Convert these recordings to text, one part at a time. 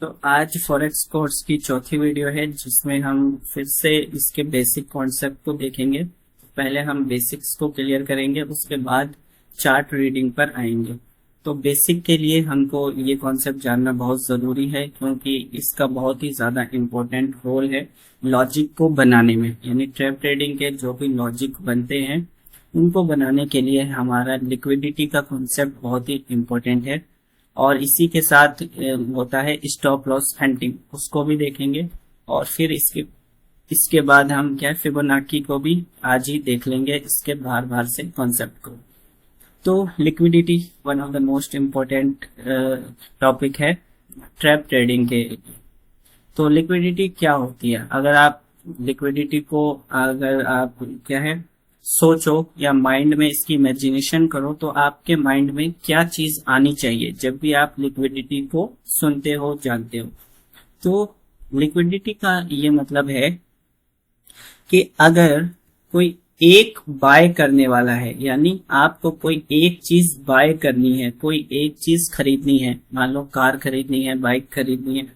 तो आज forex course की चौथी वीडियो है जिसमें हम फिर से इसके बेसिक कॉन्सेप्ट को देखेंगे। पहले हम बेसिक्स को क्लियर करेंगे, उसके बाद चार्ट रीडिंग पर आएंगे। तो बेसिक के लिए हमको ये कॉन्सेप्ट जानना बहुत ज़रूरी है क्योंकि इसका बहुत ही ज़्यादा इम्पोर्टेंट रोल है लॉजिक को बनाने में। यानी ट्रेड ट्रेडिंग के जो भी लॉजिक बनते हैं उनको बनाने के लिए हमारा लिक्विडिटी का कॉन्सेप्ट बहुत ही इम्पोर्टेंट है। और इसी के साथ होता है स्टॉप लॉस हंटिंग, उसको भी देखेंगे। और फिर इसके बाद हम क्या फिबोनाची को भी आज ही देख लेंगे, इसके बार बार से कॉन्सेप्ट को। तो liquidity one of the most important topic है ट्रैप ट्रेडिंग के। तो लिक्विडिटी क्या होती है? अगर आप क्या है सोचो या माइंड में इसकी इमेजिनेशन करो तो आपके माइंड में क्या चीज आनी चाहिए जब भी आप लिक्विडिटी को सुनते हो, जानते हो। तो लिक्विडिटी का ये मतलब है कि अगर कोई एक बाय करने वाला है, यानी आपको कोई एक चीज बाय करनी है, कोई एक चीज खरीदनी है, मान लो कार खरीदनी है, बाइक खरीदनी है,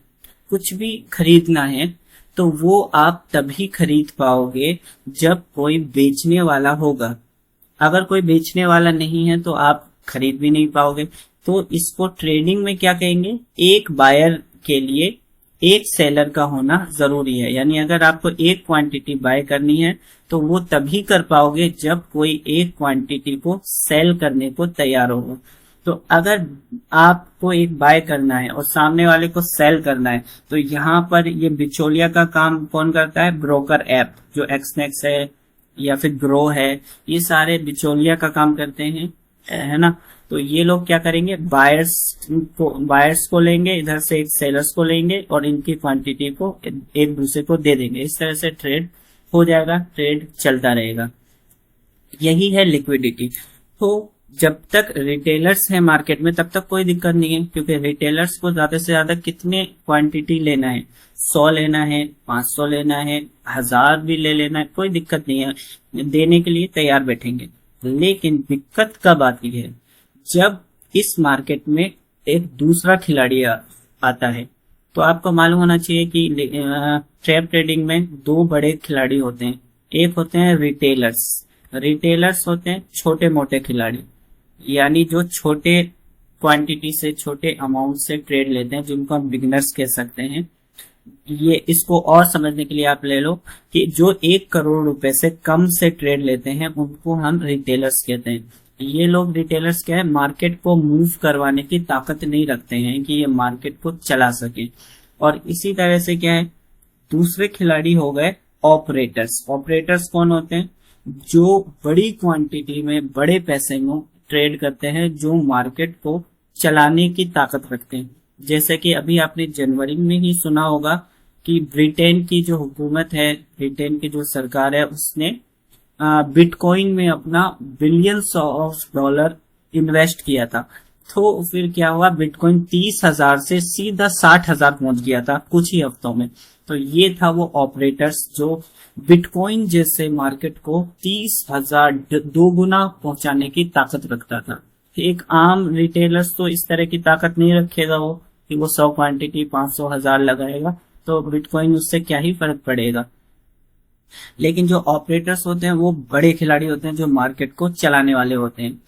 कुछ भी खरीदना है, तो वो आप तभी खरीद पाओगे जब कोई बेचने वाला होगा। अगर कोई बेचने वाला नहीं है तो आप खरीद भी नहीं पाओगे। तो इसको ट्रेडिंग में क्या कहेंगे? एक बायर के लिए एक सेलर का होना जरूरी है। यानी अगर आपको एक क्वांटिटी बाय करनी है तो वो तभी कर पाओगे जब कोई एक क्वांटिटी को सेल करने को तैयार होगा। तो अगर आपको एक बाय करना है और सामने वाले को सेल करना है तो यहाँ पर ये बिचौलिया का काम कौन करता है? ब्रोकर ऐप, जो एक्सनेक्स है या फिर ग्रो है, ये सारे बिचौलिया का काम करते हैं, है ना। तो ये लोग क्या करेंगे? बायर्स को लेंगे, इधर से एक सेलर्स को लेंगे और इनकी क्वांटिटी को एक दूसरे को दे देंगे। इस तरह से ट्रेड हो जाएगा, ट्रेड चलता रहेगा। यही है लिक्विडिटी। तो जब तक रिटेलर्स है मार्केट में तब तक कोई दिक्कत नहीं है, क्योंकि रिटेलर्स को ज्यादा से ज्यादा कितने क्वांटिटी लेना है? 100 लेना है, 500 लेना है, 1000 भी ले लेना है, कोई दिक्कत नहीं है, देने के लिए तैयार बैठेंगे। लेकिन दिक्कत कब आती है? जब इस मार्केट में एक दूसरा खिलाड़ी आता है। तो आपको मालूम होना चाहिए कि ट्रेड ट्रेडिंग में दो बड़े खिलाड़ी होते हैं। एक होते हैं रिटेलर्स। रिटेलर्स होते हैं छोटे मोटे खिलाड़ी, यानी जो छोटे क्वांटिटी से, छोटे अमाउंट से ट्रेड लेते हैं, जिनको हम बिगिनर्स कह सकते हैं। ये इसको और समझने के लिए आप ले लो कि जो 1 करोड़ रुपए से कम से ट्रेड लेते हैं उनको हम रिटेलर्स कहते हैं। ये लोग रिटेलर्स क्या है? मार्केट को मूव करवाने की ताकत नहीं रखते हैं कि ये मार्केट को चला सके। और इसी तरह से क्या है, दूसरे खिलाड़ी हो गए ऑपरेटर्स। ऑपरेटर्स कौन होते हैं? जो बड़ी क्वांटिटी में बड़े पैसे में ट्रेड करते हैं, जो मार्केट को चलाने की ताकत रखते हैं। जैसे कि अभी आपने जनवरी में ही सुना होगा कि ब्रिटेन की जो हुकूमत है, ब्रिटेन की जो सरकार है, उसने बिटकॉइन में अपना बिलियंस ऑफ डॉलर इन्वेस्ट किया था। तो फिर क्या हुआ? बिटकॉइन 30,000 से सीधा 60,000 पहुंच गया था कुछ ही हफ्तों में। तो ये था वो ऑपरेटर्स जो बिटकॉइन जैसे मार्केट को 30,000 दो गुना पहुंचाने की ताकत रखता था। एक आम रिटेलर्स तो इस तरह की ताकत नहीं रखेगा, वो कि वो 100 क्वांटिटी 500 1000 लगाएगा, तो बिटकॉइन उससे क्या ही फर्क पड़ेगा। लेकिन जो ऑपरेटर्स होते हैं वो बड़े खिलाड़ी होते हैं, जो मार्केट को चलाने वाले होते हैं।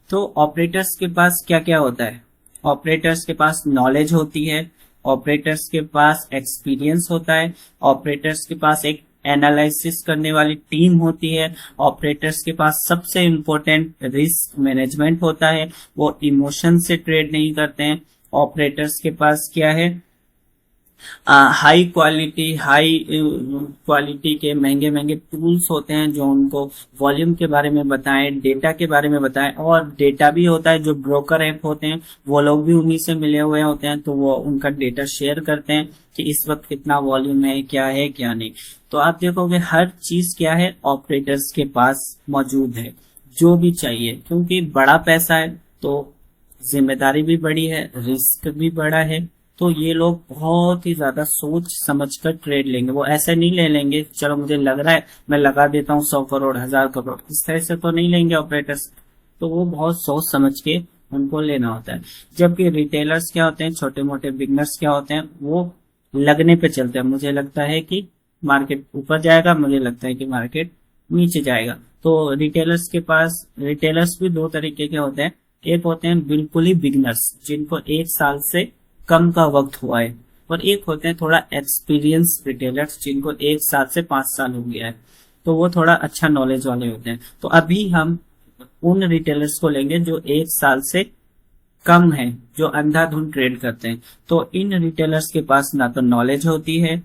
तो ऑपरेटर्स के पास क्या क्या होता है? ऑपरेटर्स के पास नॉलेज होती है, ऑपरेटर्स के पास एक्सपीरियंस होता है, ऑपरेटर्स के पास एक एनालिसिस करने वाली टीम होती है, ऑपरेटर्स के पास सबसे इम्पोर्टेंट रिस्क मैनेजमेंट होता है, वो इमोशन से ट्रेड नहीं करते हैं। ऑपरेटर्स के पास क्या है? हाई क्वालिटी के महंगे महंगे टूल्स होते हैं जो उनको वॉल्यूम के बारे में बताएं, डेटा के बारे में बताएं। और डेटा भी होता है, जो ब्रोकर ऐप होते हैं वो लोग भी उन्हीं से मिले हुए होते हैं, तो वो उनका डेटा शेयर करते हैं कि इस वक्त कितना वॉल्यूम है क्या नहीं। तो आप देखोगे हर चीज क्या है, ऑपरेटर्स के पास मौजूद है, जो भी चाहिए। क्योंकि बड़ा पैसा है तो जिम्मेदारी भी बड़ी है, रिस्क भी बड़ा है। तो ये लोग बहुत ही ज्यादा सोच समझकर ट्रेड लेंगे। वो ऐसे नहीं ले लेंगे चलो मुझे लग रहा है मैं लगा देता हूँ 100 करोड़ 1000 करोड़, इस तरह से तो नहीं लेंगे ऑपरेटर्स। तो वो बहुत सोच समझ के उनको लेना होता है। जबकि रिटेलर्स क्या होते हैं, छोटे मोटे बिगनर्स क्या होते हैं, वो लगने पे चलते हैं। मुझे लगता है कि मार्केट ऊपर जाएगा, मुझे लगता है कि मार्केट नीचे जाएगा। तो रिटेलर्स भी दो तरीके के होते हैं। एक होते हैं बिल्कुल ही बिगनर्स, जिनको 1 साल से कम का वक्त हुआ है, और एक होते हैं थोड़ा एक्सपीरियंस रिटेलर्स, जिनको 1 साल से 5 साल हो गया है, तो वो थोड़ा अच्छा नॉलेज वाले होते हैं। तो अभी हम उन रिटेलर्स को लेंगे जो 1 साल से कम है, जो अंधाधुंध ट्रेड करते हैं। तो इन रिटेलर्स के पास ना तो नॉलेज होती है,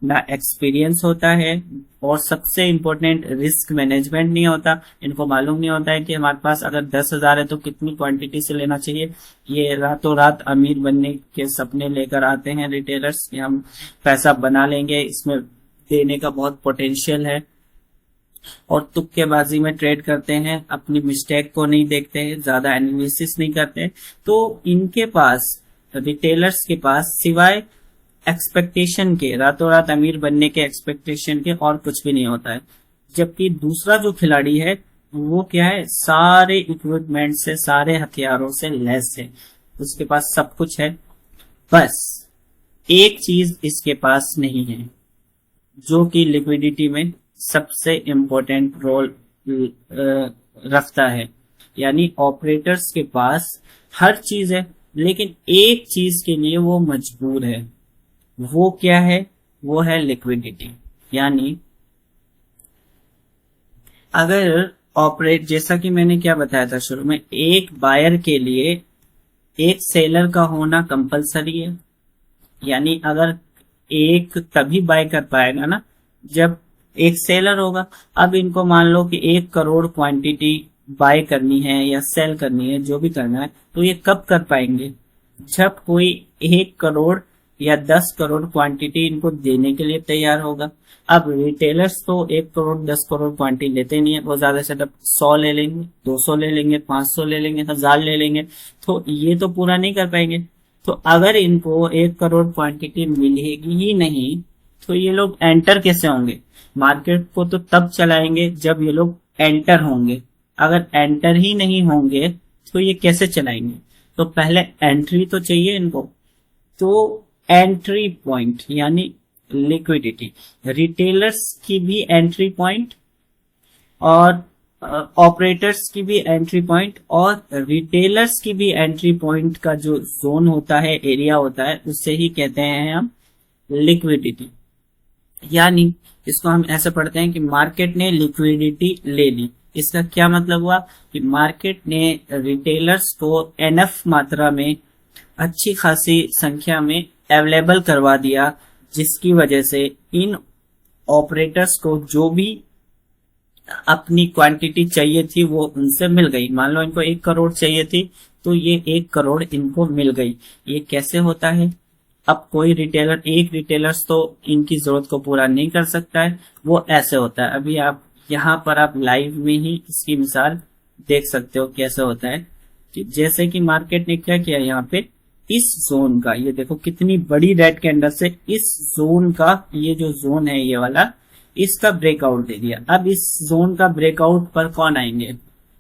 ना एक्सपीरियंस होता है, और सबसे इम्पोर्टेंट रिस्क मैनेजमेंट नहीं होता। इनको मालूम नहीं होता है कि हमारे पास अगर 10,000 है तो कितनी क्वांटिटी से लेना चाहिए। ये रातों रात अमीर बनने के सपने लेकर आते हैं रिटेलर्स कि हम पैसा बना लेंगे, इसमें देने का बहुत पोटेंशियल है, और तुक्केबाजी में ट्रेड करते हैं, अपनी मिस्टेक को नहीं देखते हैं, ज्यादा एनालिसिस नहीं करते। तो इनके पास, रिटेलर्स के पास, सिवाय एक्सपेक्टेशन के, रातों रात अमीर बनने के एक्सपेक्टेशन के, और कुछ भी नहीं होता है। जबकि दूसरा जो खिलाड़ी है वो क्या है, सारे इक्विपमेंट से, सारे हथियारों से लैस है, उसके पास सब कुछ है। बस एक चीज इसके पास नहीं है, जो कि लिक्विडिटी में सबसे इम्पोर्टेंट रोल रखता है। यानी ऑपरेटर्स के पास हर चीज है, लेकिन एक चीज के लिए वो मजबूर है। वो क्या है? वो है लिक्विडिटी। यानी अगर जैसा कि मैंने क्या बताया था शुरू में, एक बायर के लिए एक सेलर का होना कंपलसरी है। यानी अगर एक तभी बाय कर पाएगा ना जब एक सेलर होगा। अब इनको मान लो कि 1 करोड़ क्वांटिटी बाय करनी है या सेल करनी है, जो भी करना है, तो ये कब कर पाएंगे? जब कोई 1 करोड़ या 10 करोड़ क्वांटिटी इनको देने के लिए तैयार होगा। अब रिटेलर्स तो 1 करोड़ 10 करोड़ क्वांटिटी लेते नहीं है, वो ज्यादा से ज्यादा 100 ले लेंगे, 200 ले लेंगे, 500 ले लेंगे, 1000 ले लेंगे, तो ये तो पूरा नहीं कर पाएंगे। तो अगर इनको 1 करोड़ क्वांटिटी मिलेगी ही नहीं, तो ये लोग एंटर कैसे होंगे? मार्केट को तो तब चलाएंगे जब ये लोग एंटर होंगे। अगर एंटर ही नहीं होंगे तो ये कैसे चलाएंगे? तो पहले एंट्री तो चाहिए इनको। तो एंट्री पॉइंट यानी लिक्विडिटी, रिटेलर्स की भी एंट्री पॉइंट और ऑपरेटर्स की भी एंट्री पॉइंट, और रिटेलर्स की भी एंट्री पॉइंट का जो जोन होता है, एरिया होता है, उससे ही कहते हैं हम लिक्विडिटी। यानी इसको हम ऐसे पढ़ते हैं कि मार्केट ने लिक्विडिटी ले ली। इसका क्या मतलब हुआ कि मार्केट ने रिटेलर्स को एनफ मात्रा में, अच्छी खासी संख्या में अवेलेबल करवा दिया, जिसकी वजह से इन ऑपरेटर्स को जो भी अपनी क्वांटिटी चाहिए थी वो उनसे मिल गई। मान लो इनको 1 करोड़ चाहिए थी, तो ये 1 करोड़ इनको मिल गई। ये कैसे होता है? अब कोई रिटेलर, एक रिटेलर्स तो इनकी जरूरत को पूरा नहीं कर सकता है, वो ऐसे होता है। अभी आप यहाँ पर आप लाइव में ही इसकी मिसाल देख सकते हो कैसे होता है। कि जैसे कि मार्केट ने क्या किया, यहाँ पे इस जोन का, ये देखो कितनी बड़ी रेड कैंडल से इस जोन का, ये जो जोन है ये वाला, इसका ब्रेकआउट दे दिया। अब इस जोन का ब्रेकआउट पर कौन आएंगे?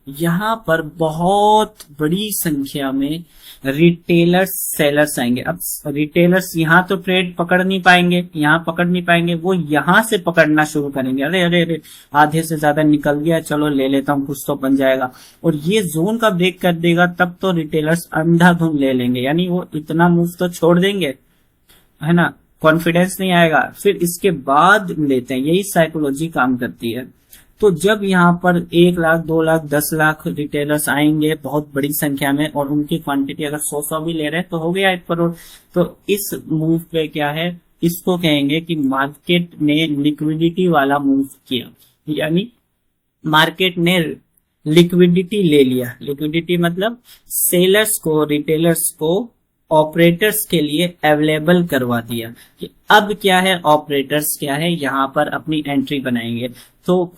यहाँ पर बहुत बड़ी संख्या में रिटेलर्स, सेलर्स आएंगे। अब रिटेलर्स यहाँ तो ट्रेड पकड़ नहीं पाएंगे, यहाँ पकड़ नहीं पाएंगे, वो यहाँ से पकड़ना शुरू करेंगे। अरे अरे अरे, आधे से ज्यादा निकल गया, चलो ले लेता हूँ, कुछ तो बन जाएगा। और ये जोन का ब्रेक कर देगा, तब तो रिटेलर्स अंधाधुंध ले लेंगे। यानी वो इतना मूव तो छोड़ देंगे, है ना, कॉन्फिडेंस नहीं आएगा, फिर इसके बाद लेते हैं। यही साइकोलॉजी काम करती है। तो जब यहाँ पर 1 लाख, 2 लाख, 10 लाख रिटेलर्स आएंगे बहुत बड़ी संख्या में, और उनकी क्वांटिटी अगर 100 भी ले रहे हैं, तो हो गया 1 करोड़। तो इस मूव पे क्या है, इसको कहेंगे कि मार्केट ने लिक्विडिटी वाला मूव किया। यानी मार्केट ने लिक्विडिटी ले लिया। लिक्विडिटी मतलब सेलर्स को, रिटेलर्स को ऑपरेटर्स के लिए अवेलेबल करवा दिया कि अब क्या है, ऑपरेटर्स क्या है, यहाँ पर अपनी एंट्री बनाएंगे। तो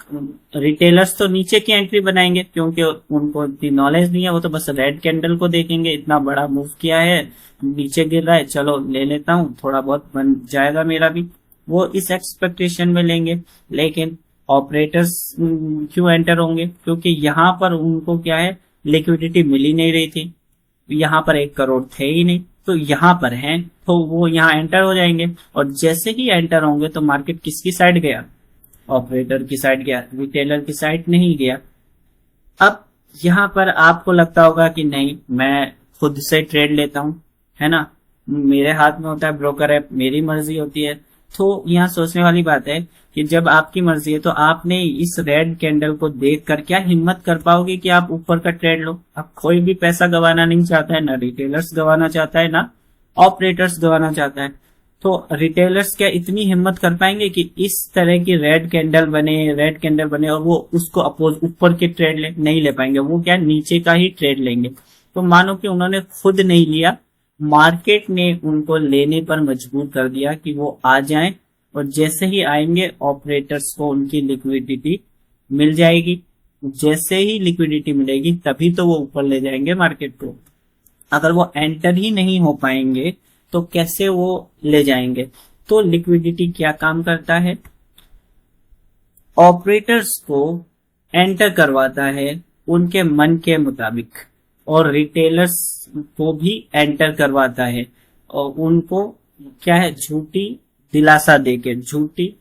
रिटेलर्स तो नीचे की एंट्री बनाएंगे, क्योंकि उनको इतनी नॉलेज नहीं है। वो तो बस रेड कैंडल को देखेंगे, इतना बड़ा मूव किया है, नीचे गिर रहा है, चलो ले लेता हूँ, थोड़ा बहुत बन जाएगा मेरा भी, वो इस एक्सपेक्टेशन में लेंगे। लेकिन ऑपरेटर्स क्यों एंटर होंगे? क्योंकि यहाँ पर उनको क्या है, लिक्विडिटी मिल ही नहीं रही थी। यहाँ पर 1 करोड़ थे ही नहीं, तो यहाँ पर हैं, तो वो यहाँ एंटर हो जाएंगे। और जैसे ही एंटर होंगे तो मार्केट किसकी साइड गया? ऑपरेटर की साइड गया, रिटेलर की साइड नहीं गया। अब यहाँ पर आपको लगता होगा कि नहीं, मैं खुद से ट्रेड लेता हूँ, है ना, मेरे हाथ में होता है ब्रोकर ऐप, मेरी मर्जी होती है। तो यहाँ सोचने वाली बात है कि जब आपकी मर्जी है तो आपने इस रेड कैंडल को देखकर क्या हिम्मत कर पाओगे कि आप ऊपर का ट्रेड लो? अब कोई भी पैसा गंवाना नहीं चाहता है, ना रिटेलर्स गंवाना चाहता है, ना ऑपरेटर्स गंवाना चाहता है। तो रिटेलर्स क्या इतनी हिम्मत कर पाएंगे कि इस तरह की रेड कैंडल बने और वो उसको अपोज ऊपर के ट्रेड नहीं ले पाएंगे। वो क्या नीचे का ही ट्रेड लेंगे। तो मानो कि उन्होंने खुद नहीं लिया, मार्केट ने उनको लेने पर मजबूर कर दिया कि वो आ जाएं, और जैसे ही आएंगे ऑपरेटर्स को उनकी लिक्विडिटी मिल जाएगी। जैसे ही लिक्विडिटी मिलेगी तभी तो वो ऊपर ले जाएंगे मार्केट को। अगर वो एंटर ही नहीं हो पाएंगे तो कैसे वो ले जाएंगे? तो लिक्विडिटी क्या काम करता है? ऑपरेटर्स को एंटर करवाता है उनके मन के मुताबिक, और रिटेलर्स को भी एंटर करवाता है, और उनको क्या है, झूठी दिलासा देके, झूठी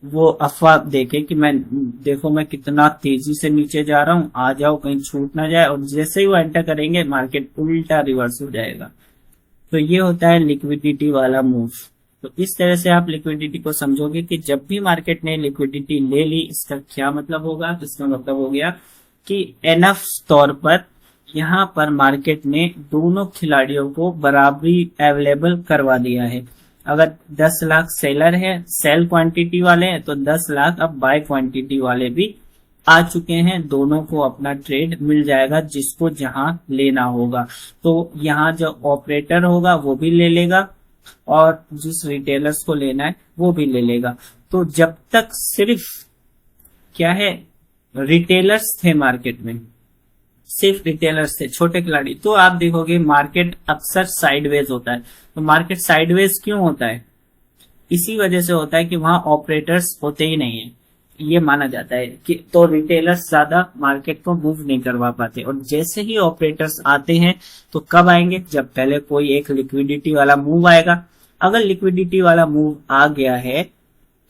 वो अफवाह देके कि मैं देखो मैं कितना तेजी से नीचे जा रहा हूं, आ जाओ कहीं छूट ना जाए। और जैसे ही वो एंटर करेंगे मार्केट उल्टा रिवर्स हो जाएगा। तो ये होता है लिक्विडिटी वाला मूव। तो इस तरह से आप लिक्विडिटी को समझोगे कि जब भी मार्केट ने लिक्विडिटी ले ली, इसका क्या मतलब होगा? इसका मतलब हो गया कि एनफ तौर पर यहाँ पर मार्केट ने दोनों खिलाड़ियों को बराबरी अवेलेबल करवा दिया है। अगर 10 लाख सेलर है, सेल क्वांटिटी वाले हैं, तो 10 लाख अब बाय क्वांटिटी वाले भी आ चुके हैं। दोनों को अपना ट्रेड मिल जाएगा जिसको जहां लेना होगा। तो यहाँ जो ऑपरेटर होगा वो भी ले लेगा, और जिस रिटेलर्स को लेना है वो भी ले लेगा। तो जब तक सिर्फ क्या है, रिटेलर्स थे मार्केट में, सिर्फ रिटेलर्स थे, छोटे खिलाड़ी, तो आप देखोगे मार्केट अक्सर साइडवेज होता है। तो मार्केट साइडवेज क्यों होता है? इसी वजह से होता है कि वहां ऑपरेटर्स होते ही नहीं है। ये माना जाता है कि तो रिटेलर्स ज्यादा मार्केट को मूव नहीं करवा पाते। और जैसे ही ऑपरेटर्स आते हैं तो कब आएंगे? जब पहले कोई एक लिक्विडिटी वाला मूव आएगा। अगर लिक्विडिटी वाला मूव आ गया है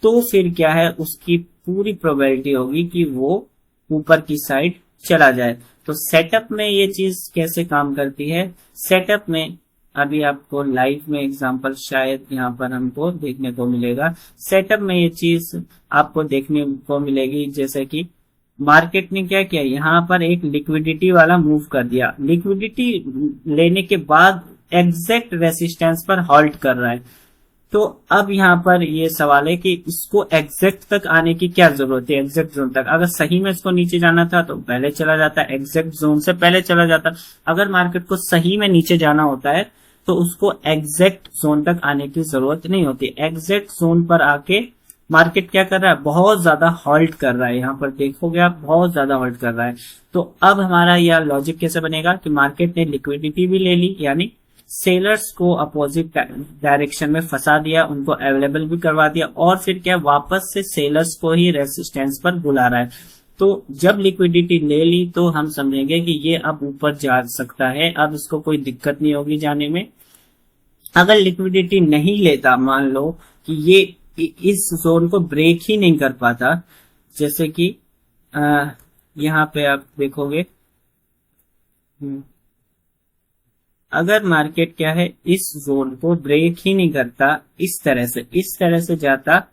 तो फिर क्या है, उसकी पूरी प्रोबेबिलिटी होगी कि वो ऊपर की साइड चला जाए। तो सेटअप में ये चीज कैसे काम करती है? सेटअप में अभी आपको लाइव में एग्जांपल शायद यहाँ पर हमको देखने को मिलेगा। सेटअप में ये चीज आपको देखने को मिलेगी, जैसे कि मार्केट ने क्या किया, यहाँ पर एक लिक्विडिटी वाला मूव कर दिया। लिक्विडिटी लेने के बाद एग्जैक्ट रेसिस्टेंस पर हॉल्ट कर रहा है। तो अब यहाँ पर ये सवाल है कि इसको एग्जैक्ट तक आने की क्या जरूरत है? एग्जैक्ट जोन तक अगर सही में इसको नीचे जाना था तो पहले चला जाता, एग्जैक्ट जोन से पहले चला जाता। अगर मार्केट को सही में नीचे जाना होता है तो उसको एग्जैक्ट जोन तक आने की जरूरत नहीं होती। एग्जैक्ट जोन पर आके मार्केट क्या कर रहा है, बहुत ज्यादा हॉल्ट कर रहा है। यहाँ पर देखोगे आप, बहुत ज्यादा हॉल्ट कर रहा है। तो अब हमारा यह लॉजिक कैसे बनेगा कि मार्केट ने लिक्विडिटी भी ले ली, यानी सेलर्स को अपोजिट डायरेक्शन में फंसा दिया, उनको अवेलेबल भी करवा दिया, और फिर क्या वापस से सेलर्स को ही रेसिस्टेंस पर बुला रहा है। तो जब लिक्विडिटी ले ली तो हम समझेंगे कि ये अब ऊपर जा सकता है, अब इसको कोई दिक्कत नहीं होगी जाने में। अगर लिक्विडिटी नहीं लेता, मान लो कि ये इस जोन को ब्रेक ही नहीं कर पाता, जैसे कि यहाँ पे आप देखोगे, अगर मार्केट क्या है, इस जोन को ब्रेक ही नहीं करता, इस तरह से जाता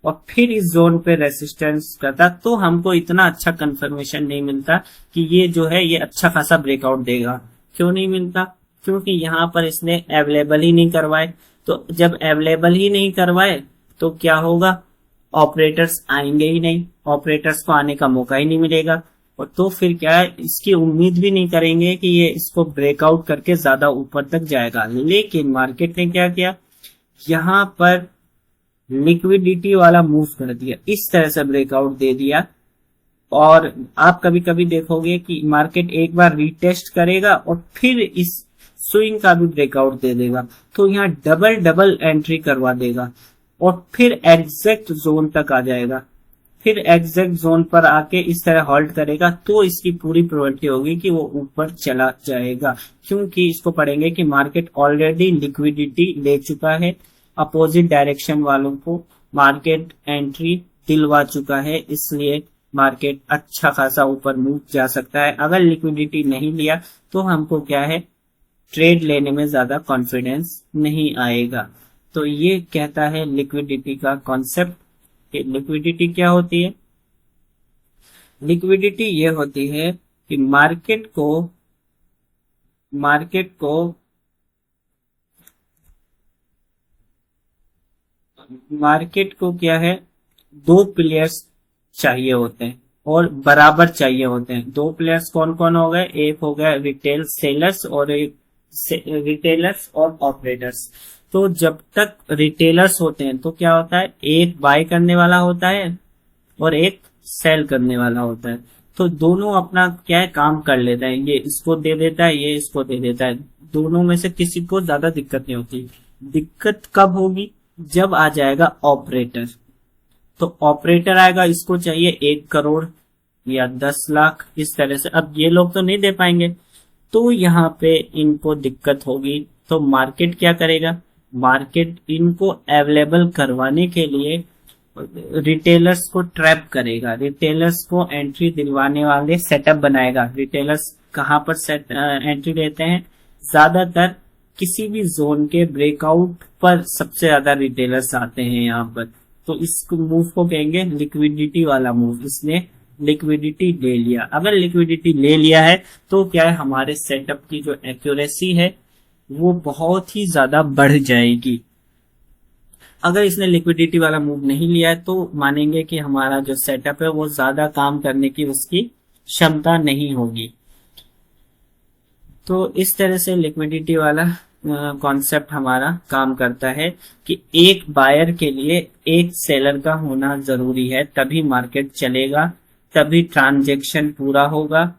और फिर इस जोन पे रेसिस्टेंस करता, तो हमको इतना अच्छा कंफर्मेशन नहीं मिलता कि ये जो है ये अच्छा खासा ब्रेकआउट देगा। क्यों नहीं मिलता? क्योंकि यहाँ पर इसने अवेलेबल ही नहीं करवाए। तो जब अवेलेबल ही नहीं करवाए तो क्या होगा, ऑपरेटर्स आएंगे ही नहीं, ऑपरेटर्स को आने का मौका ही नहीं मिलेगा, और तो फिर क्या है, इसकी उम्मीद भी नहीं करेंगे कि ये इसको ब्रेकआउट करके ज्यादा ऊपर तक जाएगा। लेकिन मार्केट ने क्या किया, यहाँ पर लिक्विडिटी वाला मूव कर दिया, इस तरह से ब्रेकआउट दे दिया। और आप कभी कभी देखोगे कि मार्केट एक बार रीटेस्ट करेगा और फिर इस स्विंग का भी ब्रेकआउट दे देगा, तो यहाँ डबल एंट्री करवा देगा और फिर एग्जैक्ट जोन तक आ जाएगा। फिर एग्जैक्ट जोन पर आके इस तरह हॉल्ट करेगा, तो इसकी पूरी प्रोबेबिलिटी होगी कि वो ऊपर चला जाएगा, क्योंकि इसको पढ़ेंगे कि मार्केट ऑलरेडी लिक्विडिटी ले चुका है, अपोजिट डायरेक्शन वालों को मार्केट एंट्री दिलवा चुका है, इसलिए मार्केट अच्छा खासा ऊपर मूव जा सकता है। अगर लिक्विडिटी नहीं लिया तो हमको क्या है, ट्रेड लेने में ज्यादा कॉन्फिडेंस नहीं आएगा। तो ये कहता है लिक्विडिटी का कॉन्सेप्ट। लिक्विडिटी क्या होती है? लिक्विडिटी ये होती है कि मार्केट को क्या है, दो प्लेयर्स चाहिए होते हैं और बराबर चाहिए होते हैं। दो प्लेयर्स कौन कौन हो गए? एक हो गया रिटेल सेलर्स और एक रिटेलर्स और ऑपरेटर्स। तो जब तक रिटेलर्स होते हैं तो क्या होता है, एक बाय करने वाला होता है और एक सेल करने वाला होता है। तो दोनों अपना क्या है, काम कर लेता है, ये इसको दे देता है, ये इसको दे देता है, दोनों में से किसी को ज्यादा दिक्कत नहीं होती। दिक्कत कब होगी? जब आ जाएगा ऑपरेटर। तो ऑपरेटर आएगा, इसको चाहिए 1 करोड़ या 10 लाख, इस तरह से। अब ये लोग तो नहीं दे पाएंगे, तो यहाँ पे इनको दिक्कत होगी। तो मार्केट क्या करेगा? मार्केट इनको अवेलेबल करवाने के लिए रिटेलर्स को ट्रैप करेगा, रिटेलर्स को एंट्री दिलवाने वाले सेटअप बनाएगा। रिटेलर्स कहाँ पर एंट्री लेते हैं? ज्यादातर किसी भी जोन के ब्रेकआउट पर सबसे ज्यादा रिटेलर्स आते हैं यहाँ पर। तो इस मूव को कहेंगे लिक्विडिटी वाला मूव। इसने लिक्विडिटी ले लिया। अगर लिक्विडिटी ले लिया है तो क्या है, हमारे सेटअप की जो एक्यूरेसी है वो बहुत ही ज्यादा बढ़ जाएगी। अगर इसने लिक्विडिटी वाला मूव नहीं लिया है तो मानेंगे कि हमारा जो सेटअप है वो ज्यादा काम करने की उसकी क्षमता नहीं होगी। तो इस तरह से लिक्विडिटी वाला कॉन्सेप्ट हमारा काम करता है कि एक बायर के लिए एक सेलर का होना जरूरी है, तभी मार्केट चलेगा, तभी ट्रांजैक्शन पूरा होगा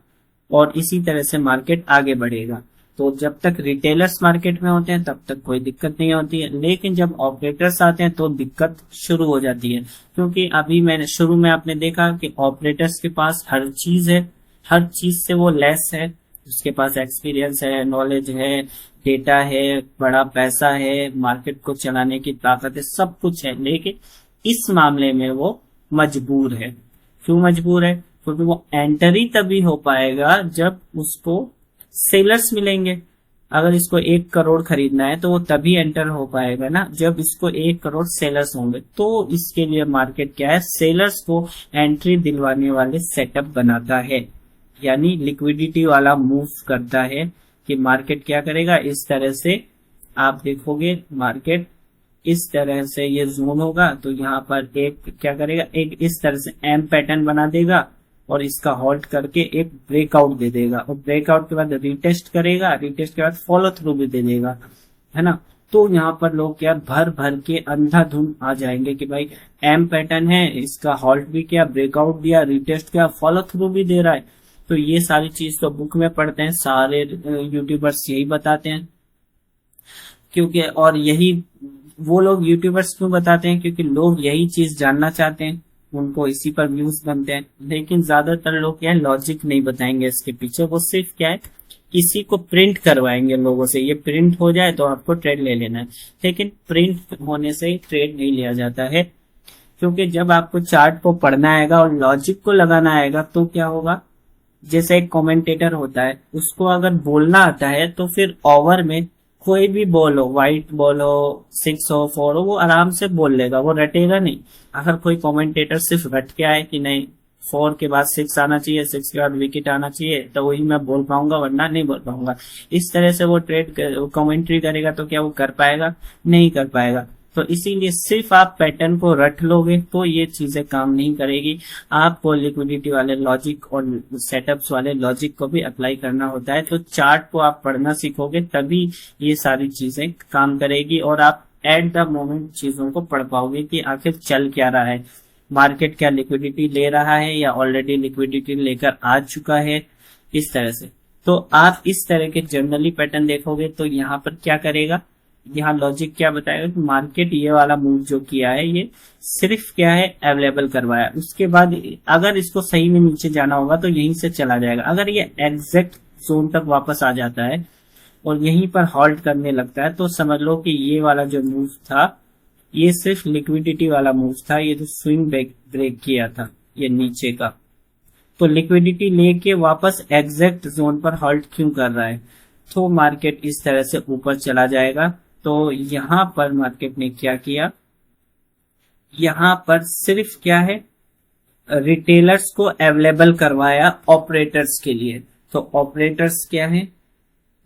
और इसी तरह से मार्केट आगे बढ़ेगा। तो जब तक रिटेलर्स मार्केट में होते हैं तब तक कोई दिक्कत नहीं होती है, लेकिन जब ऑपरेटर्स आते हैं तो दिक्कत शुरू हो जाती है। क्योंकि अभी मैंने शुरू में आपने देखा कि ऑपरेटर्स के पास हर चीज है, हर चीज से वो लेस है, उसके पास एक्सपीरियंस है, नॉलेज है, डेटा है, बड़ा पैसा है, मार्केट को चलाने की ताकत है, सब कुछ है, लेकिन इस मामले में वो मजबूर है। क्यों मजबूर है? क्योंकि वो एंट्री तभी हो पाएगा जब उसको सेलर्स मिलेंगे। अगर इसको 1 करोड़ खरीदना है तो वो तभी एंटर हो पाएगा ना जब इसको 1 करोड़ सेलर्स होंगे। तो इसके लिए मार्केट क्या है, सेलर्स को एंट्री दिलवाने वाले सेटअप बनाता है, यानी लिक्विडिटी वाला मूव करता है कि मार्केट क्या करेगा, इस तरह से आप देखोगे मार्केट इस तरह से ये जोन होगा तो यहाँ पर एक क्या करेगा, एक इस तरह से एम पैटर्न बना देगा और इसका होल्ड करके एक ब्रेकआउट दे देगा और ब्रेकआउट के बाद रिटेस्ट करेगा, रिटेस्ट के बाद फॉलो थ्रू भी दे देगा, है ना। तो यहाँ पर लोग क्या भर भर के अंधाधुंध आ जाएंगे कि भाई एम पैटर्न है, इसका होल्ड भी किया, ब्रेकआउट दिया, रिटेस्ट किया, फॉलो थ्रू भी दे रहा है। तो ये सारी चीज तो बुक में पढ़ते हैं, सारे यूट्यूबर्स यही बताते हैं, क्योंकि और यही वो लोग यूट्यूबर्स क्यों बताते हैं, क्योंकि लोग यही चीज जानना चाहते हैं, उनको इसी पर व्यूज बनते हैं। लेकिन ज्यादातर लोग क्या है, लॉजिक नहीं बताएंगे इसके पीछे, वो सिर्फ क्या है, किसी को प्रिंट करवाएंगे लोगों से, ये प्रिंट हो जाए तो आपको ट्रेड ले लेना है। लेकिन प्रिंट होने से ट्रेड नहीं लिया जाता है, क्योंकि जब आपको चार्ट को पढ़ना आएगा और लॉजिक को लगाना आएगा तो क्या होगा, जैसे एक कमेंटेटर होता है, उसको अगर बोलना आता है तो फिर ओवर में कोई भी बॉल हो, व्हाइट बॉल हो, 6 हो, 4 हो, वो आराम से बोल लेगा, वो रटेगा नहीं। अगर कोई कमेंटेटर सिर्फ रट के आए कि नहीं 4 के बाद 6 आना चाहिए, 6 के बाद विकेट आना चाहिए, तो वही मैं बोल पाऊंगा, वरना नहीं बोल पाऊंगा, इस तरह से वो ट्रेड कमेंट्री करेगा तो क्या वो कर पाएगा? नहीं कर पाएगा। तो इसीलिए सिर्फ आप पैटर्न को रट लोगे तो ये चीजें काम नहीं करेगी, आपको लिक्विडिटी वाले लॉजिक और सेटअप्स वाले लॉजिक को भी अप्लाई करना होता है। तो चार्ट को आप पढ़ना सीखोगे तभी ये सारी चीजें काम करेगी और आप एट द मोमेंट चीजों को पढ़ पाओगे कि आखिर चल क्या रहा है, मार्केट क्या लिक्विडिटी ले रहा है या ऑलरेडी लिक्विडिटी लेकर आ चुका है, इस तरह से। तो आप इस तरह के जनरली पैटर्न देखोगे तो यहाँ पर क्या करेगा, यहाँ लॉजिक क्या बताएगा कि मार्केट ये वाला मूव जो किया है ये सिर्फ क्या है अवेलेबल करवाया, उसके बाद अगर इसको सही में नीचे जाना होगा तो यहीं से चला जाएगा। अगर ये एग्जैक्ट जोन तक वापस आ जाता है और यहीं पर हॉल्ट करने लगता है तो समझ लो कि ये वाला जो मूव था ये सिर्फ लिक्विडिटी वाला मूव था, ये जो स्विंग ब्रेक किया था ये नीचे का, तो लिक्विडिटी लेके वापस एग्जैक्ट जोन पर हॉल्ट क्यों कर रहा है, तो मार्केट इस तरह से ऊपर चला जाएगा। तो यहां पर मार्केट ने क्या किया, यहां पर सिर्फ क्या है रिटेलर्स को अवेलेबल करवाया ऑपरेटर्स के लिए। तो ऑपरेटर्स क्या है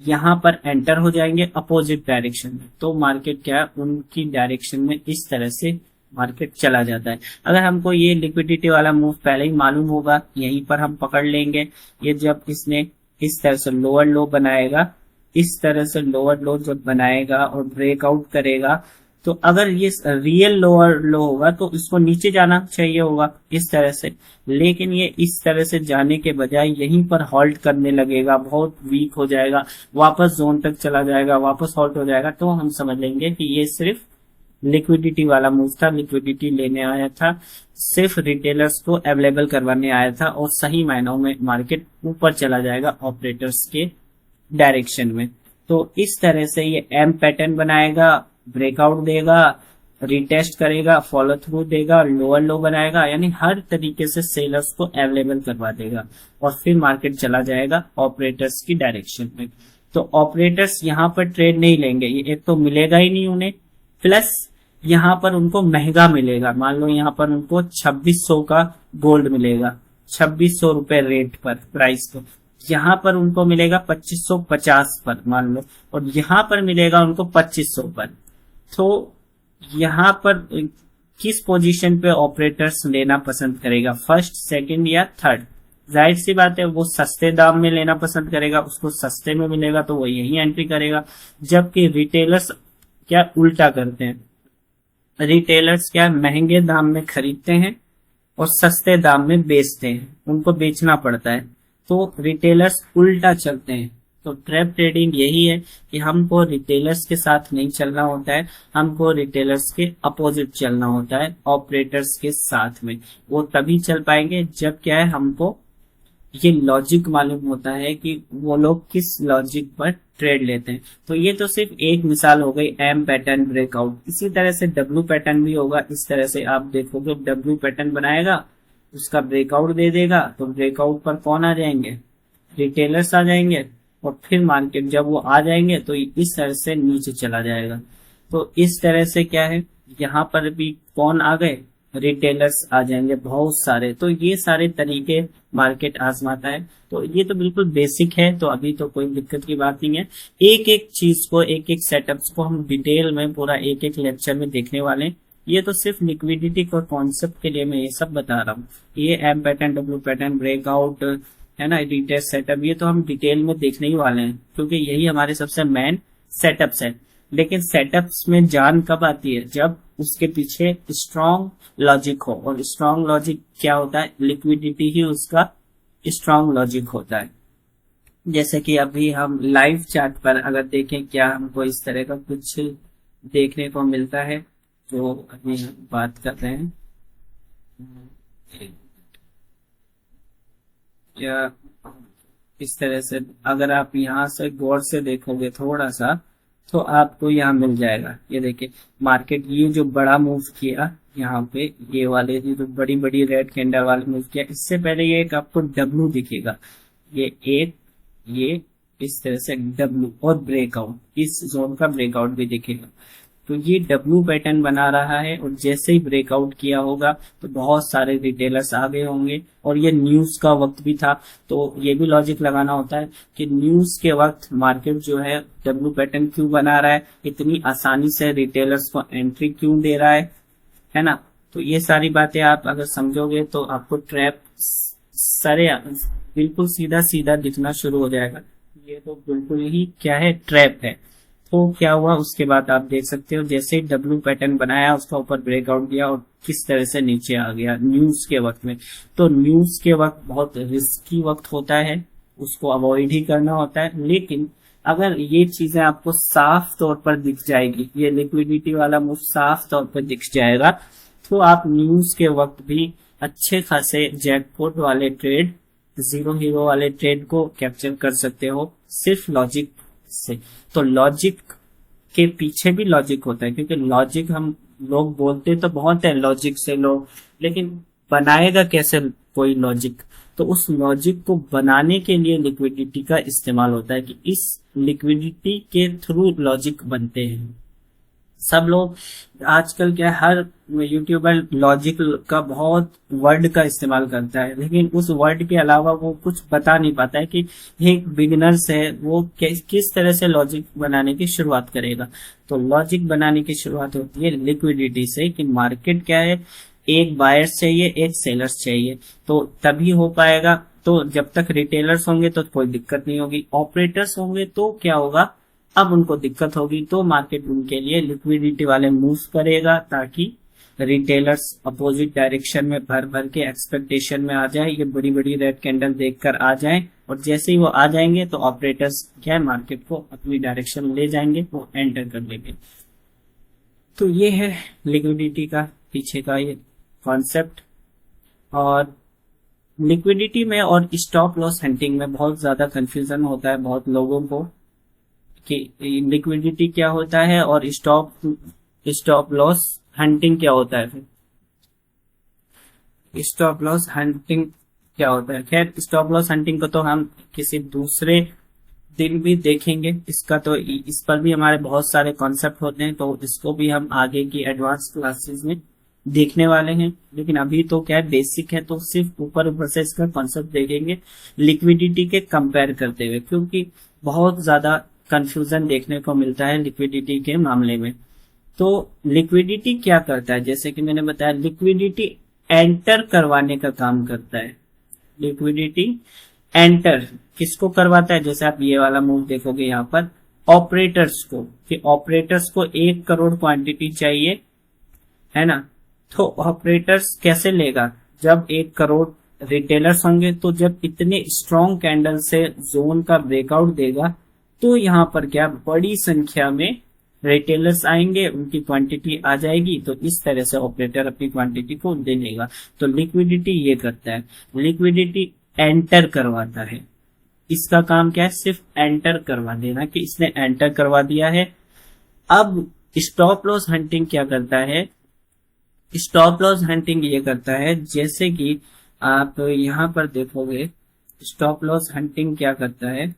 यहां पर एंटर हो जाएंगे अपोजिट डायरेक्शन में, तो मार्केट क्या है उनकी डायरेक्शन में इस तरह से मार्केट चला जाता है। अगर हमको ये लिक्विडिटी वाला मूव पहले ही मालूम होगा यहीं पर हम पकड़ लेंगे। ये जब इसने इस तरह से लोअर लो बनाएगा, इस तरह से लोअर लो जब बनाएगा और ब्रेकआउट करेगा, तो अगर ये रियल लोअर लो होगा तो इसको नीचे जाना चाहिए होगा इस तरह से, लेकिन ये इस तरह से जाने के बजाय यहीं पर हॉल्ट करने लगेगा, बहुत वीक हो जाएगा, वापस जोन तक चला जाएगा, वापस हॉल्ट हो जाएगा, तो हम समझ लेंगे कि ये सिर्फ लिक्विडिटी वाला मूव था, लिक्विडिटी लेने आया था, सिर्फ रिटेलर्स को अवेलेबल करवाने आया था और सही मायनों में मार्केट ऊपर चला जाएगा ऑपरेटर्स के डायरेक्शन में। तो इस तरह से ये एम पैटर्न बनाएगा, ब्रेकआउट देगा, रिटेस्ट करेगा, फॉलो थ्रू देगा, लोअर लो बनाएगा, यानी हर तरीके से सेलर्स को अवेलेबल करवा देगा और फिर मार्केट चला जाएगा ऑपरेटर्स की डायरेक्शन में। तो ऑपरेटर्स यहाँ पर ट्रेड नहीं लेंगे, ये एक तो मिलेगा ही नहीं उन्हें, प्लस यहाँ पर उनको महंगा मिलेगा। मान लो यहाँ पर उनको 2600 का गोल्ड मिलेगा, 2600 रुपए रेट पर प्राइस, तो यहाँ पर उनको मिलेगा 2550 पर मान लो, और यहाँ पर मिलेगा उनको 2500 पर। तो यहाँ पर किस पोजीशन पे ऑपरेटर्स लेना पसंद करेगा, फर्स्ट, सेकंड या थर्ड? जाहिर सी बात है वो सस्ते दाम में लेना पसंद करेगा, उसको सस्ते में मिलेगा तो वो यही एंट्री करेगा। जबकि रिटेलर्स क्या उल्टा करते हैं, रिटेलर्स क्या महंगे दाम में खरीदते हैं और सस्ते दाम में बेचते हैं, उनको बेचना पड़ता है, तो रिटेलर्स उल्टा चलते हैं। तो ट्रैप ट्रेडिंग यही है कि हमको रिटेलर्स के साथ नहीं चलना होता है, हमको रिटेलर्स के अपोजिट चलना होता है, ऑपरेटर्स के साथ में। वो तभी चल पाएंगे जब क्या है हमको ये लॉजिक मालूम होता है कि वो लोग किस लॉजिक पर ट्रेड लेते हैं। तो ये तो सिर्फ एक मिसाल हो गई एम पैटर्न ब्रेकआउट। इसी तरह से डब्ल्यू पैटर्न भी होगा, इस तरह से आप देखोगे डब्ल्यू पैटर्न बनाएगा, उसका ब्रेकआउट दे देगा, तो ब्रेकआउट पर कौन आ जाएंगे, रिटेलर्स आ जाएंगे, और फिर मार्केट जब वो आ जाएंगे तो इस तरह से नीचे चला जाएगा। तो इस तरह से क्या है यहाँ पर भी कौन आ गए, रिटेलर्स आ जाएंगे बहुत सारे। तो ये सारे तरीके मार्केट आजमाता है। तो ये तो बिल्कुल बेसिक है, तो अभी तो कोई दिक्कत की बात नहीं है। एक एक चीज को, एक एक सेटअप्स को हम डिटेल में पूरा एक एक लेक्चर में देखने वाले हैं। ये तो सिर्फ लिक्विडिटी को कॉन्सेप्ट के लिए मैं ये सब बता रहा हूँ। ये M pattern, W pattern, breakout है ना, रिटेस्ट सेटअप, ये तो हम डिटेल में देखने ही वाले हैं क्योंकि यही हमारे सबसे मेन सेटअप्स है। लेकिन सेटअप्स में जान कब आती है, जब उसके पीछे स्ट्रॉन्ग लॉजिक हो, और स्ट्रॉन्ग लॉजिक क्या होता है, लिक्विडिटी ही उसका स्ट्रॉन्ग लॉजिक होता है। जैसे कि अभी हम लाइव चार्ट पर अगर देखें, क्या हमको इस तरह का कुछ देखने को मिलता है, तो अभी हम बात कर रहे हैं या इस तरह से। अगर आप यहाँ से गौर से देखोगे थोड़ा सा तो आपको यहाँ मिल जाएगा। ये देखिए मार्केट ये जो बड़ा मूव किया यहाँ पे, ये वाले जो बड़ी बड़ी रेड कैंडल वाले मूव किया, इससे पहले ये एक आपको डब्ल्यू दिखेगा, ये एक, ये इस तरह से डब्ल्यू और ब्रेकआउट, इस जोन का ब्रेकआउट भी दिखेगा। तो ये डब्ल्यू पैटर्न बना रहा है और जैसे ही ब्रेकआउट किया होगा तो बहुत सारे रिटेलर्स आ गए होंगे। और ये न्यूज का वक्त भी था, तो ये भी लॉजिक लगाना होता है कि न्यूज के वक्त मार्केट जो है डब्ल्यू पैटर्न क्यों बना रहा है, इतनी आसानी से रिटेलर्स को एंट्री क्यों दे रहा है ना। तो ये सारी बातें आप अगर समझोगे तो आपको ट्रैप सारे बिल्कुल सीधा सीधा दिखना शुरू हो जाएगा। ये तो बिल्कुल ही क्या है, ट्रैप है। तो क्या हुआ उसके बाद आप देख सकते हो, जैसे ही डब्ल्यू पैटर्न बनाया उसका ऊपर ब्रेकआउट दिया और किस तरह से नीचे आ गया न्यूज के वक्त में। तो न्यूज के वक्त बहुत रिस्की वक्त होता है, उसको अवॉइड ही करना होता है। लेकिन अगर ये चीजें आपको साफ तौर पर दिख जाएगी, ये लिक्विडिटी वाला मूव साफ तौर पर दिख जाएगा, तो आप न्यूज के वक्त भी अच्छे खासे जैकपॉट वाले ट्रेड, जीरो हीरो वाले ट्रेड को कैप्चर कर सकते हो सिर्फ लॉजिक से। तो लॉजिक के पीछे भी लॉजिक होता है, क्योंकि लॉजिक हम लोग बोलते तो बहुत है लॉजिक से लोग, लेकिन बनाएगा कैसे कोई लॉजिक? तो उस लॉजिक को बनाने के लिए लिक्विडिटी का इस्तेमाल होता है कि इस लिक्विडिटी के थ्रू लॉजिक बनते हैं। सब लोग आजकल क्या, हर यूट्यूबर लॉजिक का बहुत वर्ड का इस्तेमाल करता है, लेकिन उस वर्ड के अलावा वो कुछ बता नहीं पाता है कि एक बिगिनर्स है वो किस तरह से लॉजिक बनाने की शुरुआत करेगा। तो लॉजिक बनाने की शुरुआत होती है लिक्विडिटी से, कि मार्केट क्या है, एक बायर्स चाहिए, एक सेलर्स चाहिए, तो तभी हो पाएगा। तो जब तक रिटेलर्स होंगे तो कोई दिक्कत नहीं होगी, ऑपरेटर्स होंगे तो क्या होगा, अब उनको दिक्कत होगी। तो मार्केट उनके लिए लिक्विडिटी वाले मूव करेगा, ताकि रिटेलर्स अपोजिट डायरेक्शन में भर भर के एक्सपेक्टेशन में आ जाए, ये बड़ी बड़ी रेड कैंडल देखकर आ जाए, और जैसे ही वो आ जाएंगे तो ऑपरेटर्स क्या है, मार्केट को अपनी डायरेक्शन में ले जाएंगे, वो एंटर कर लेंगे। तो ये है लिक्विडिटी का पीछे का ये कॉन्सेप्ट। और लिक्विडिटी में और स्टॉप लॉस हंटिंग में बहुत ज्यादा कंफ्यूजन होता है बहुत लोगों को, कि लिक्विडिटी क्या होता है और स्टॉप लॉस हंटिंग क्या होता है। फिर स्टॉप लॉस हंटिंग क्या होता है, खैर स्टॉप लॉस हंटिंग को तो हम किसी दूसरे दिन भी देखेंगे, इसका तो इस पर भी हमारे बहुत सारे कॉन्सेप्ट होते हैं, तो इसको भी हम आगे की एडवांस क्लासेस में देखने वाले हैं। लेकिन अभी तो क्या है, बेसिक है, तो सिर्फ ऊपर ऊपर से इसका कॉन्सेप्ट देखेंगे लिक्विडिटी के कंपेयर करते हुए, क्योंकि बहुत ज्यादा कंफ्यूजन देखने को मिलता है लिक्विडिटी के मामले में। तो लिक्विडिटी क्या करता है, जैसे कि मैंने बताया, लिक्विडिटी एंटर करवाने का काम करता है। लिक्विडिटी एंटर किसको करवाता है, जैसे आप ये वाला मूव देखोगे यहाँ पर, ऑपरेटर्स को, कि ऑपरेटर्स को 1 करोड़ क्वांटिटी चाहिए, है ना। तो ऑपरेटर्स कैसे लेगा, जब 1 करोड़ रिटेलर्स होंगे, तो जब इतने स्ट्रॉन्ग कैंडल से जोन का ब्रेकआउट देगा, तो यहाँ पर क्या बड़ी संख्या में रिटेलर्स आएंगे, उनकी क्वांटिटी आ जाएगी, तो इस तरह से ऑपरेटर अपनी क्वांटिटी को दे लेगा। तो लिक्विडिटी ये करता है, लिक्विडिटी एंटर करवाता है। इसका काम क्या है, सिर्फ एंटर करवा देना, कि इसने एंटर करवा दिया है। अब स्टॉप लॉस हंटिंग क्या करता है, स्टॉप लॉस हंटिंग ये करता है, जैसे कि आप यहाँ पर देखोगे, स्टॉप लॉस हंटिंग क्या करता है,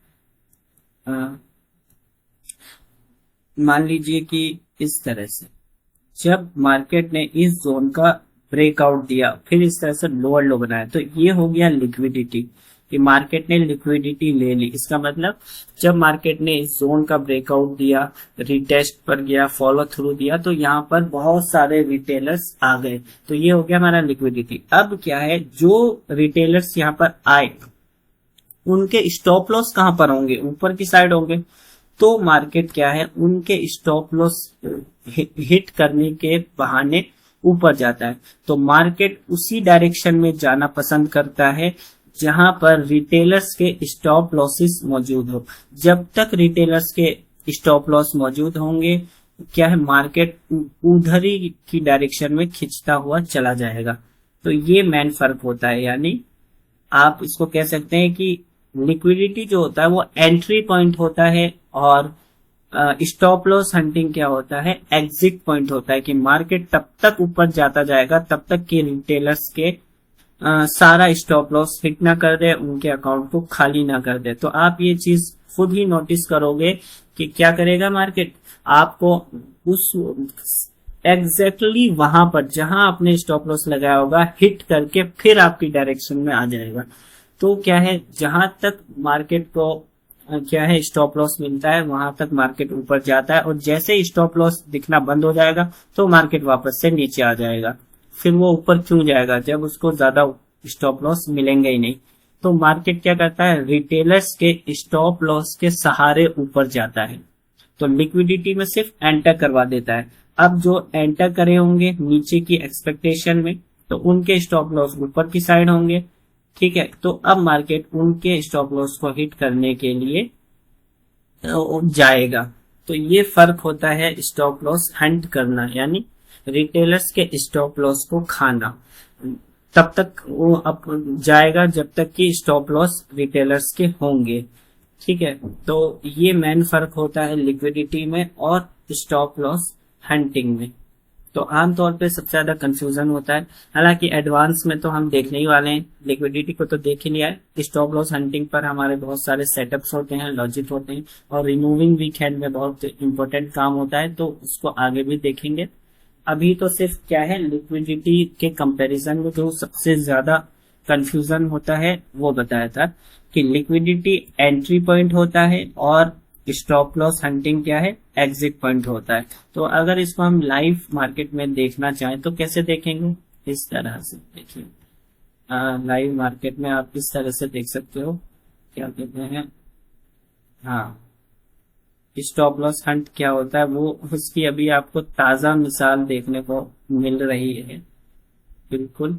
मान लीजिए कि इस तरह से जब मार्केट ने इस जोन का ब्रेकआउट दिया, फिर इस तरह से लोअर लो बनाया, तो ये हो गया लिक्विडिटी, कि मार्केट ने लिक्विडिटी ले ली। इसका मतलब जब मार्केट ने इस जोन का ब्रेकआउट दिया, रिटेस्ट पर गया, फॉलो थ्रू दिया, तो यहाँ पर बहुत सारे रिटेलर्स आ गए, तो ये हो गया हमारा लिक्विडिटी। अब क्या है, जो रिटेलर्स यहाँ पर आए, उनके स्टॉप लॉस कहां पर होंगे, ऊपर की साइड होंगे, तो मार्केट क्या है, उनके स्टॉप लॉस हिट करने के बहाने ऊपर जाता है। तो मार्केट उसी डायरेक्शन में जाना पसंद करता है जहां पर रिटेलर्स के स्टॉप लॉसेस मौजूद हो। जब तक रिटेलर्स के स्टॉप लॉस मौजूद होंगे, क्या है, मार्केट उधर ही की डायरेक्शन में खिंचता हुआ चला जाएगा। तो ये मेन फर्क होता है, यानी आप इसको कह सकते हैं कि लिक्विडिटी जो होता है वो एंट्री पॉइंट होता है, और स्टॉप लॉस हंटिंग क्या होता है, एग्जिट पॉइंट होता है, कि मार्केट तब तक ऊपर जाता जाएगा तब तक कि रिटेलर्स के सारा स्टॉप लॉस हिट ना कर दे, उनके अकाउंट को खाली ना कर दे। तो आप ये चीज खुद ही नोटिस करोगे कि क्या करेगा मार्केट, आपको उस एग्जैक्टली वहां पर जहां आपने स्टॉप लॉस लगाया होगा हिट करके फिर आपकी डायरेक्शन में आ जाएगा। तो क्या है, जहां तक मार्केट को क्या है स्टॉप लॉस मिलता है, वहां तक मार्केट ऊपर जाता है, और जैसे ही स्टॉप लॉस दिखना बंद हो जाएगा तो मार्केट वापस से नीचे आ जाएगा। फिर वो ऊपर क्यों जाएगा, जब उसको ज्यादा स्टॉप लॉस मिलेंगे ही नहीं। तो मार्केट क्या करता है, रिटेलर्स के स्टॉप लॉस के सहारे ऊपर जाता है। तो लिक्विडिटी में सिर्फ एंटर करवा देता है। अब जो एंटर करे होंगे नीचे की एक्सपेक्टेशन में, तो उनके स्टॉप लॉस ऊपर की साइड होंगे, ठीक है। तो अब मार्केट उनके स्टॉप लॉस को हिट करने के लिए जाएगा। तो ये फर्क होता है स्टॉप लॉस हंट करना, यानी रिटेलर्स के स्टॉप लॉस को खाना। तब तक वो अप जाएगा जब तक कि स्टॉप लॉस रिटेलर्स के होंगे। ठीक है, तो ये मेन फर्क होता है लिक्विडिटी में और स्टॉप लॉस हंटिंग में। तो आमतौर पे सबसे ज्यादा कंफ्यूजन होता है, हालांकि एडवांस में तो हम देखने ही वाले हैं, लिक्विडिटी को तो देख ही लिया है। स्टॉप लॉस हंटिंग पर हमारे बहुत सारे सेटअप्स होते हैं, लॉजिक होते हैं, और रिमूविंग वीक हैंड में बहुत इंपॉर्टेंट काम होता है, तो उसको आगे भी देखेंगे। अभी तो सिर्फ क्या है, लिक्विडिटी के कंपैरिजन में जो सबसे ज्यादा कंफ्यूजन होता है वो बताया था कि लिक्विडिटी एंट्री पॉइंट होता है और स्टॉप लॉस हंटिंग क्या है, एग्जिट पॉइंट होता है। तो अगर इसको हम लाइव मार्केट में देखना चाहें तो कैसे देखेंगे, इस तरह से देखिए। लाइव मार्केट में आप इस तरह से देख सकते हो, क्या कहते हैं, हाँ, स्टॉप लॉस हंट क्या होता है वो उसकी अभी आपको ताजा मिसाल देखने को मिल रही है, बिल्कुल।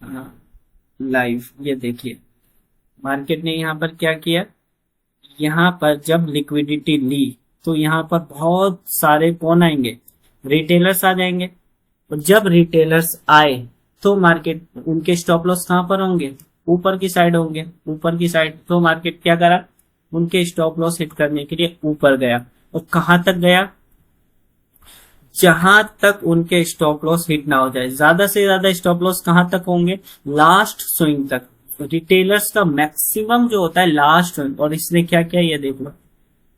हाँ, लाइव ये देखिए, मार्केट ने यहाँ पर क्या किया, यहाँ पर जब लिक्विडिटी ली तो यहाँ पर बहुत सारे कौन आएंगे, रिटेलर्स आ जाएंगे। और जब रिटेलर्स आए तो मार्केट, उनके स्टॉप लॉस कहां पर होंगे, ऊपर की साइड होंगे, ऊपर की साइड। तो मार्केट क्या करा, उनके स्टॉप लॉस हिट करने के लिए ऊपर गया। और कहां तक गया, जहां तक उनके स्टॉप लॉस हिट ना हो जाए। ज्यादा से ज्यादा स्टॉप लॉस कहां तक होंगे, लास्ट स्विंग तक। रिटेलर्स का मैक्सिमम जो होता है लास्ट स्विंग, और इसने क्या किया ये देख लो,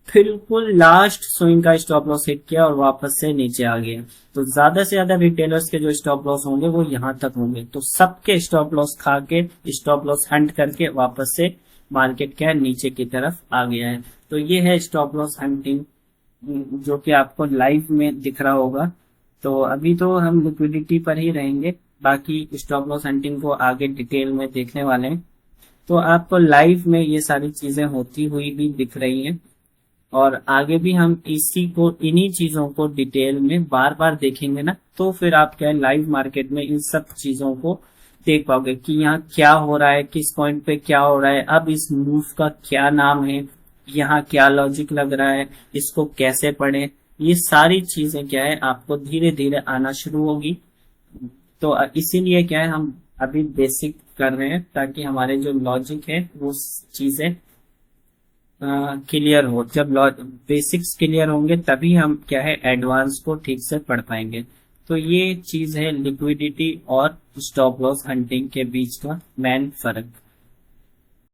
बिल्कुल लास्ट स्विंग का स्टॉप लॉस हिट किया और वापस से नीचे आ गया। तो ज्यादा से ज्यादा रिटेलर्स के जो स्टॉप लॉस होंगे वो यहां तक होंगे। तो सबके स्टॉप लॉस खा के, स्टॉप लॉस हंट करके वापस से मार्केट क्या नीचे की तरफ आ गया है। तो ये है स्टॉप लॉस हंटिंग, जो कि आपको लाइव में दिख रहा होगा। तो अभी तो हम लिक्विडिटी पर ही रहेंगे, बाकी स्टॉप लॉस हंटिंग को आगे डिटेल में देखने वाले हैं। तो आपको लाइव में ये सारी चीजें होती हुई भी दिख रही हैं, और आगे भी हम इसी को, इन्हीं चीजों को डिटेल में बार बार देखेंगे ना, तो फिर आप क्या लाइव मार्केट में इन सब चीजों को देख पाओगे कि यहाँ क्या हो रहा है, किस पॉइंट पे क्या हो रहा है, अब इस मूव का क्या नाम है, यहाँ क्या लॉजिक लग रहा है, इसको कैसे पढ़े। ये सारी चीजें क्या है आपको धीरे धीरे आना शुरू होगी। तो इसीलिए क्या है हम अभी बेसिक कर रहे हैं, ताकि हमारे जो लॉजिक है वो चीजें क्लियर हो। जब बेसिक्स क्लियर होंगे तभी हम क्या है एडवांस को ठीक से पढ़ पाएंगे। तो ये चीज है लिक्विडिटी और स्टॉप लॉस हंटिंग के बीच का मेन फर्क।